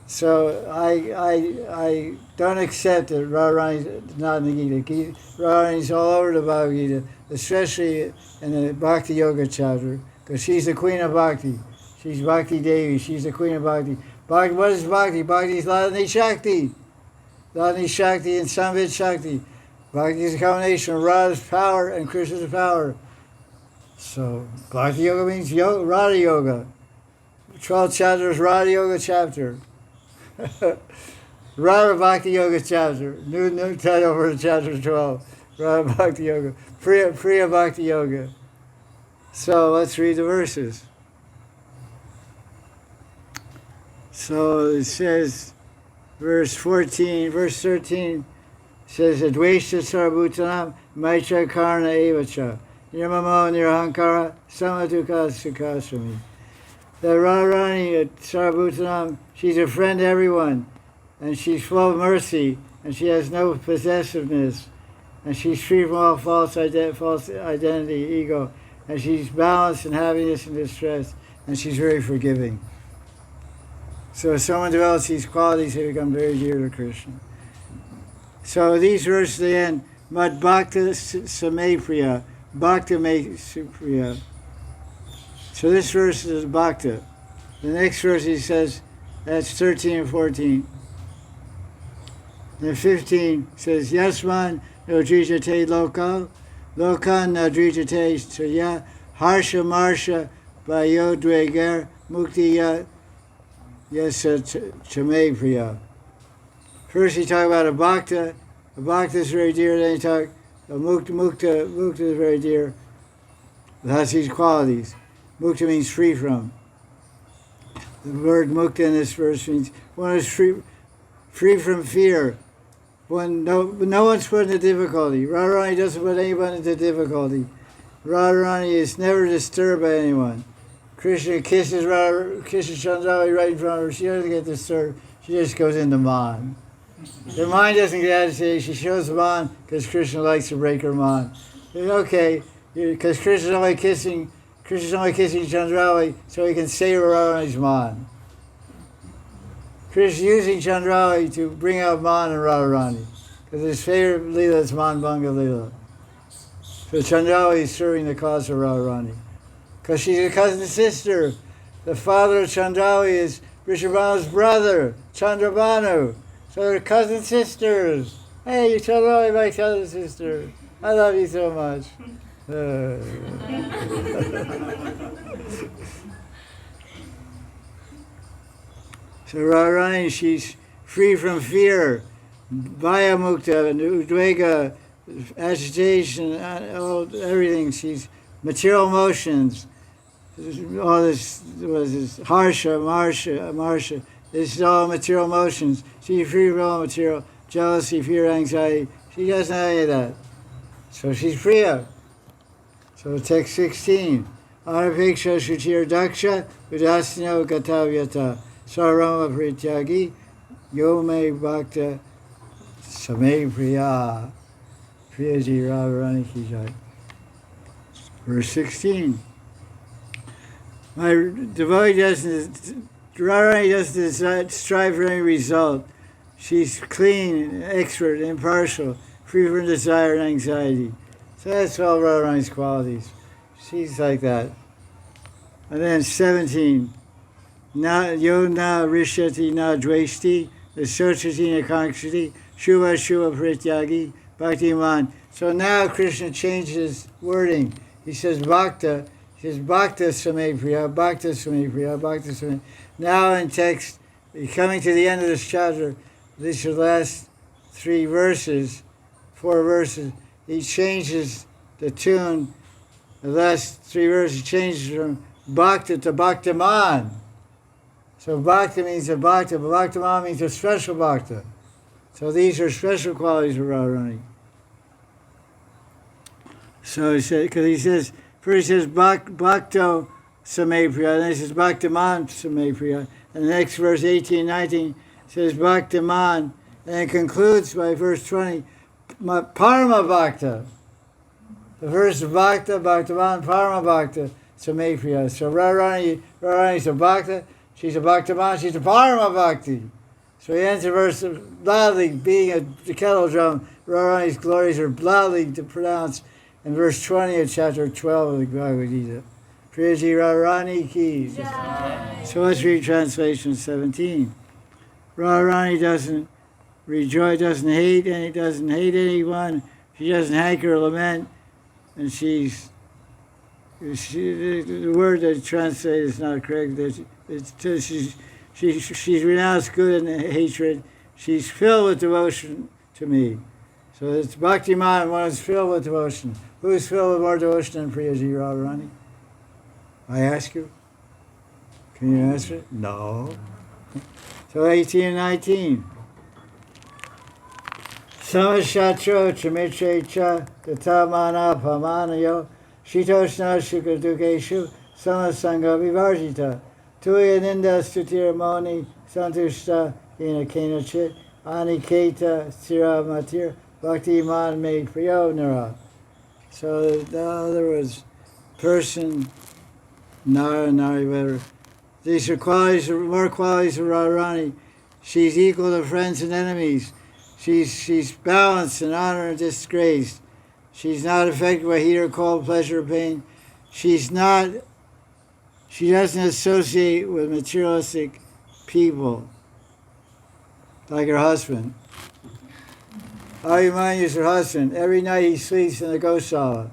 So I don't accept that Radharani's not in the Gita. Radharani's all over the Bhagavad Gita, especially in the Bhakti Yoga chapter, because she's the queen of Bhakti. She's Bhakti Devi. She's the queen of Bhakti. Bhakti, what is Bhakti? Bhakti is Ladani Shakti. Ladani Shakti and Samvid Shakti. Bhakti is a combination of Radha's power and Krishna's power. So Bhakti Yoga means Radha Yoga. 12th chapter is Radha Yoga chapter. Radha Bhakti Yoga chapter. New title for chapter 12. Radha Bhakti Yoga. Priya Bhakti Yoga. So let's read the verses. So it says, verse 13 says, Advaita Sarabhutanam Maitra Karna Evacha Nirmamo Nirahankara Samatuka Sukasami. The Radharani Sarabhutanam, she's a friend to everyone, and she's full of mercy, and she has no possessiveness, and she's free from all false identity, ego, and she's balanced in happiness and distress, and she's very forgiving. So if someone develops these qualities, they become very dear to Krishna. So these verses at the end, Mad Bhakta Samepriya, Bhakta Priya. So this verse is Bhakta. The next verse he says, that's 13 and 14. Then 15 says, Yasman no drijate loka, lokan no drijate sya, harsha marsha bayo dveger mukti yasa chame priya. First he talked about a bhakta. A bhakta is very dear. Then he talked a mukta is very dear. It has these qualities. Mukta means free from. The word mukta in this verse means one is free from fear. No one's put into difficulty. Radharani doesn't put anyone into difficulty. Radharani is never disturbed by anyone. Krishna kisses Chandrali right in front of her. She doesn't get disturbed. She just goes into man. Her mind doesn't get agitated. She shows man because Krishna likes to break her man. Okay, because Krishna's only kissing Chandrali so he can save Radharani's man. Krishna using Chandrali to bring out Man and Radharani, because his favorite Leela is Man Bhanga Leela. So Chandrali is serving the cause of Radharani, because she's a cousin sister. The father of Chandrali is Vrishabhanu's brother, Chandrabhanu. So they're cousin sisters. Hey, Chandrali, my cousin sister. I love you so much. So Radharani, she's free from fear, Vaya Mukta, Udvega, agitation, everything. She's material emotions. All this was this Harsha, Marsha. This is all material emotions. She's free from all material, jealousy, fear, anxiety. She doesn't have any of that. So she's Priya. So text 16. Anapeksha Shuchir Daksha Udasino Gatavyata Sarama Prityagi Yome Bhakta Same Priya Priyaji Radharani Kijai. Verse 16. My devotee Radharani doesn't strive for any result. She's clean, expert, impartial, free from desire and anxiety. So that's all Radharani's qualities. She's like that. And then 17. Na yo na rishyati na dveshti, visochati na kankshati, shuva prityagi, bhaktiman. So now Krishna changes wording. He says bhakta. He says bhakta samepriya, bhakta samepriya, bhakta samepriya. Now in text, coming to the end of this chapter, these are the last 4 verses, he changes the tune. The last 3 verses changes from bhakta to bhaktaman. So bhakta means a bhakta, but bhaktaman means a special bhakta. So these are special qualities of Radharani. So he said, because he says, first he says bhakto samepriya, then he says bhaktaman samepriya, and the next verse 18, 19 says bhaktaman, and it concludes by verse 20, parama bhakta. The first bhakta, bhaktaman, parama bhakta samepriya. So Radharani is a bhakta, she's a bhaktaman, she's a parama bhakti. So he ends the verse loudly, being the kettle drum. Radharani's glories are loudly to pronounce in verse 20 of chapter 12 of the Bhagavad Gita. Priyaji Radharani ki. So let's read translation 17. Radharani doesn't rejoice, doesn't hate anyone. She doesn't hanker or lament, and the word that translated is not correct. She's renounced good and hatred. She's filled with devotion to me. So it's Bhaktiman, one is filled with devotion. Who is filled with more devotion than Priyaji Radharani? I ask you. Can you answer it? No. So 18 and 19. Samashatro chamitre cha tatamana pamanayo shitoshna shukadukeshu samasanga vivarjita tuya ninda stutiramoni santushta inakenachit aniketa siramatir bhakti man me priyo nara. So in other words, person, nara, whatever. These are qualities, more qualities of Radharani. She's equal to friends and enemies. She's balanced in honor and disgrace. She's not affected by heat or cold, pleasure or pain. She doesn't associate with materialistic people like her husband. Abhimanyu is her husband. Every night he sleeps in the Gosala.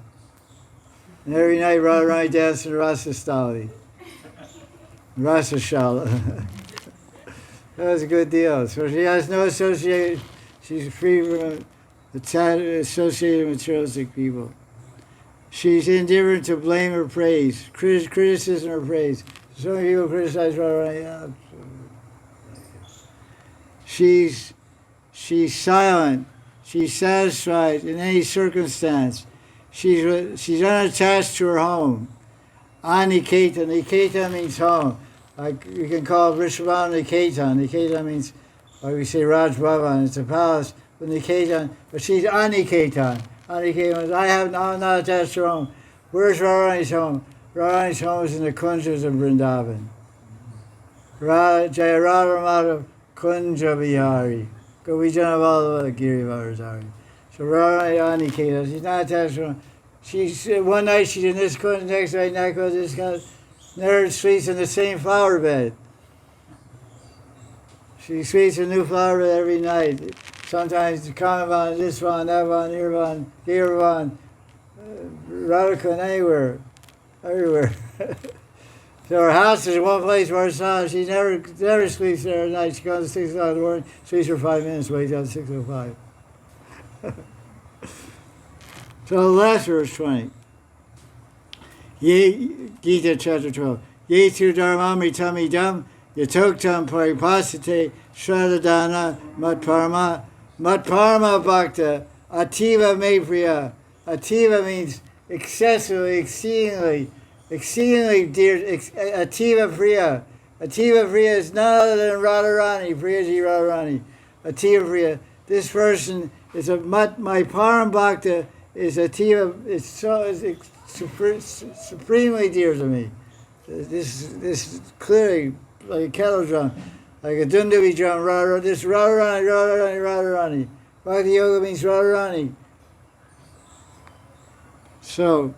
And every night Radharani dances in the Rasastali. Rasashala. That was a good deal. So she has no association. She's free from associated with materialistic people. She's indifferent to blame or praise, criticism or praise. So many people criticize Radharani. She's silent. She's satisfied in any circumstance. She's unattached to her home. Aniketa. Niketa means home. Like you can call Vrishabhan Niketan. Niketan means, like we say, Raj Bhavan. It's a palace with Niketan. But she's Aniketan. Aniketan means I'm not attached to her home. Where's Radharani's home? Radharani's home is in the Kunjas of Vrindavan. Jaya Radha Madhav Kunja Vihari. Govijana Vallabha Giri Varadhari. So Radharani Aniketa. She's not attached to her home. One night she's in this kunja, next night that goes this kind. Never sleeps in the same flower bed. She sleeps in a new flower bed every night. Sometimes Kanavan, this one, that one, Nirvan, Giravan, Radhakan, anywhere. Everywhere. So her house is one place where it's not. She never sleeps there at night. She comes at 6 o'clock in the morning, sleeps for 5 minutes, wakes up at 6:05. So the last verse 20. Gita chapter 12. Ye tu dharmamritam idam yatoktam paripasate shradadana matparma bhakta ativa mepriya. Ativa means excessively, exceedingly dear. Ativa priya. Ativa priya is none other than Radharani, Priyaji Radharani. Ativa priya. This person is my param bhakta. Is Ativa, it's supremely dear to me. This is clearly like a kettle drum, like a Dundavi drum. This Radharani. Bhakti Yoga means Radharani. So,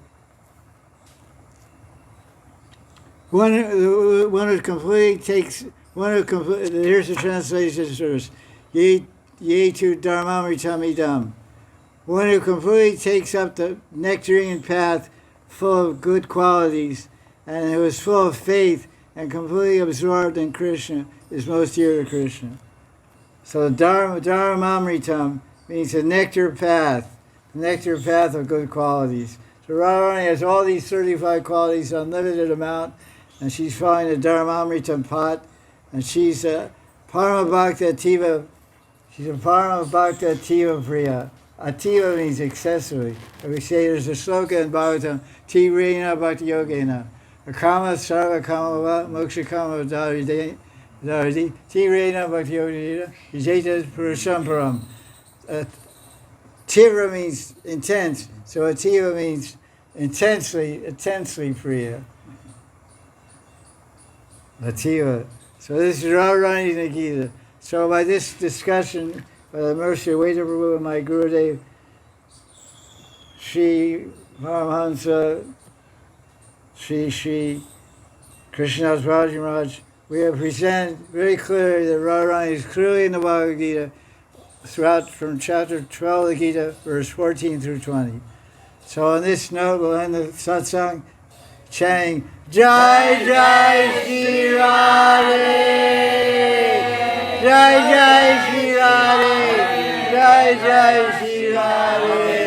one who completely takes, here's the translation of this verse. Ye tu dharmamritam idam. One who completely takes up the nectarian path full of good qualities and who is full of faith and completely absorbed in Krishna is most dear to Krishna. So Dharmamritam means the nectar path of good qualities. So Radharani has all these 35 qualities, unlimited amount, and she's following the Dharmamritam pot, and she's a Paramabhakta Ativa, Priya. Ativa means excessively. We say there's a sloka in Bhagavatam, Tivrena Bhakti Yogena. Akama Sarva Kama Moksha Kama Dharidi. Tivrena Bhakti Yogena. Vijeta Purushamparam. Tivra means intense, so Ativa means intensely Priya. Ativa. So this is Radharani Nikita. So by this discussion, by the mercy of Veda Prabhu and my Gurudev, Sri Paramahansa, Sri Krishnadas Babaji Maharaj, we have presented very clearly that Radharani is clearly in the Bhagavad Gita throughout from chapter 12 of the Gita, verse 14 through 20. So on this note, we'll end the satsang chanting Jai Jai Shri Radhe, Jai Jai Shri Radhe, Jai Jai Shri Radhe.